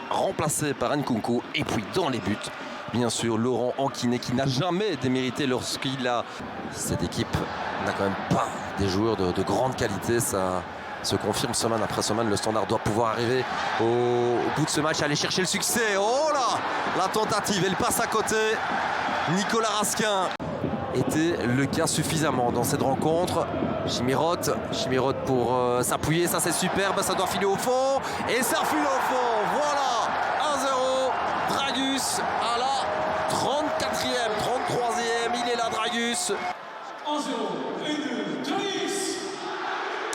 Remplacé par Nkunku. Et puis dans les buts, bien sûr, Laurent Anquinet qui n'a jamais démérité lorsqu'il a... Cette équipe n'a quand même pas des joueurs de grande qualité. Ça se confirme semaine après semaine. Le Standard doit pouvoir arriver au bout de ce match, aller chercher le succès. Oh là, la tentative, elle passe à côté. Nicolas Raskin était le cas suffisamment dans cette rencontre. Chimirot pour s'appuyer, ça c'est superbe, ça doit filer au fond. Et ça file au fond, voilà, 1-0. Dragus à la 34e, 33e, il est là Dragus. 1-0, Dragus.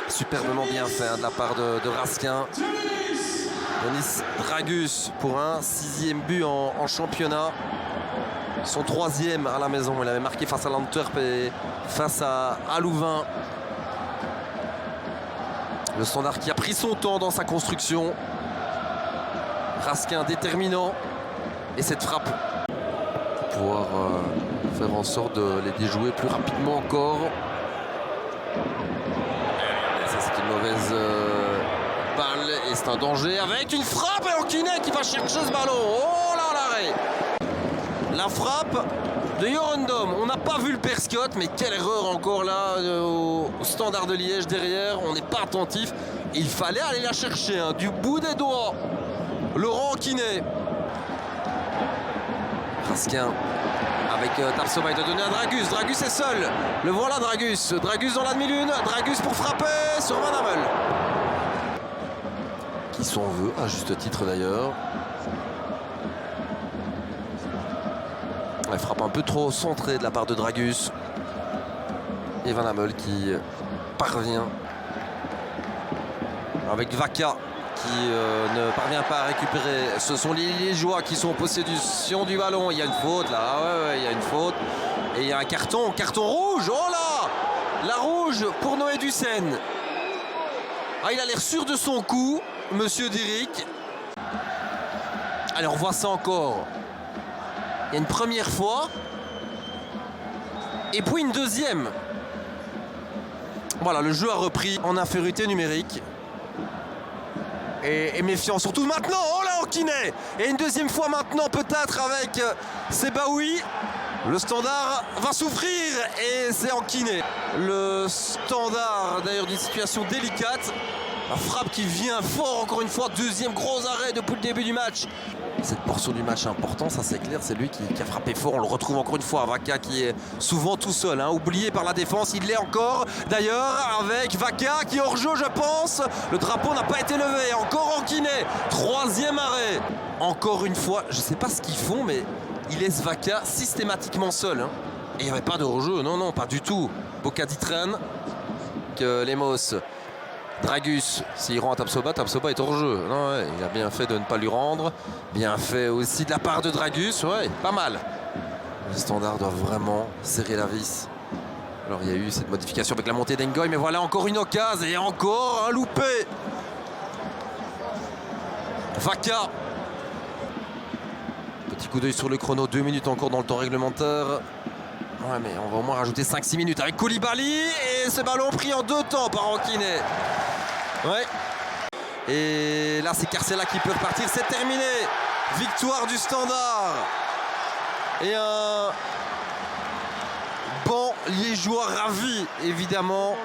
Superbement bien fait de la part de Raskin. Denis Dragus pour un 6e but en championnat. Son 3e à la maison. Il avait marqué face à l'Antwerp et face à Louvain. Le Standard qui a pris son temps dans sa construction. Raskin déterminant. Et cette frappe pour pouvoir faire en sorte de les déjouer plus rapidement encore. Et ça c'est une mauvaise balle et c'est un danger avec une frappe et Anquinet qui va chercher ce ballon. Oh là l'arrêt. La frappe de Jorendom. On n'a pas vu le Perscott, mais quelle erreur encore là au Standard de Liège derrière. On n'est pas attentif. Il fallait aller la chercher hein, du bout des doigts. Laurent Anquinet. Raskin avec Tapsoba, il doit donner à Dragus. Dragus est seul. Le voilà Dragus. Dragus dans la demi-lune. Dragus pour frapper sur Van Hammel. Qui s'en veut, à juste titre d'ailleurs. Elle frappe un peu trop centrée de la part de Dragus. Et Van Hammel qui parvient avec Vaca qui ne parvient pas à récupérer. Ce sont les Liégeois qui sont en possession du ballon. Il y a une faute là, ouais, il y a une faute. Et il y a un carton rouge. Oh là, la rouge pour Noé Ducène. Ah, il a l'air sûr de son coup, monsieur Diric. Allez, on voit ça encore. Il y a une première fois. Et puis une deuxième. Voilà, le jeu a repris en infériorité numérique. Et méfiant, surtout maintenant. Oh là, Anquinet. Et une deuxième fois maintenant, peut-être avec Sebaoui. Le Standard va souffrir. Et c'est Anquinet. Le Standard, d'ailleurs, d'une situation délicate. La frappe qui vient fort, encore une fois. Deuxième gros arrêt depuis le début du match. Cette portion du match est importante, ça c'est clair, c'est lui qui a frappé fort. On le retrouve encore une fois, Vaca qui est souvent tout seul, hein, oublié par la défense, il l'est encore. D'ailleurs, avec Vaca qui est hors jeu, je pense. Le drapeau n'a pas été levé, encore Anquinet. 3e arrêt. Encore une fois, je ne sais pas ce qu'ils font, mais ils laissent Vaca systématiquement seul. Hein. Et il n'y avait pas de hors-jeu, non, pas du tout. Bocaditren, que Lemos. Dragus, s'il rend à Tapsoba est hors jeu. Non, ouais, il a bien fait de ne pas lui rendre. Bien fait aussi de la part de Dragus. Ouais, pas mal. Le Standard doit vraiment serrer la vis. Alors il y a eu cette modification avec la montée d'Engoy, mais voilà encore une occasion et encore un loupé. Vaca. Petit coup d'œil sur le chrono, 2 minutes encore dans le temps réglementaire. Ouais, mais on va au moins rajouter 5-6 minutes avec Koulibaly et ce ballon pris en 2 temps par Anquinet. Ouais. Et là, c'est Carcella qui peut repartir. C'est terminé. Victoire du Standard. Et un banc liégeois ravi, évidemment.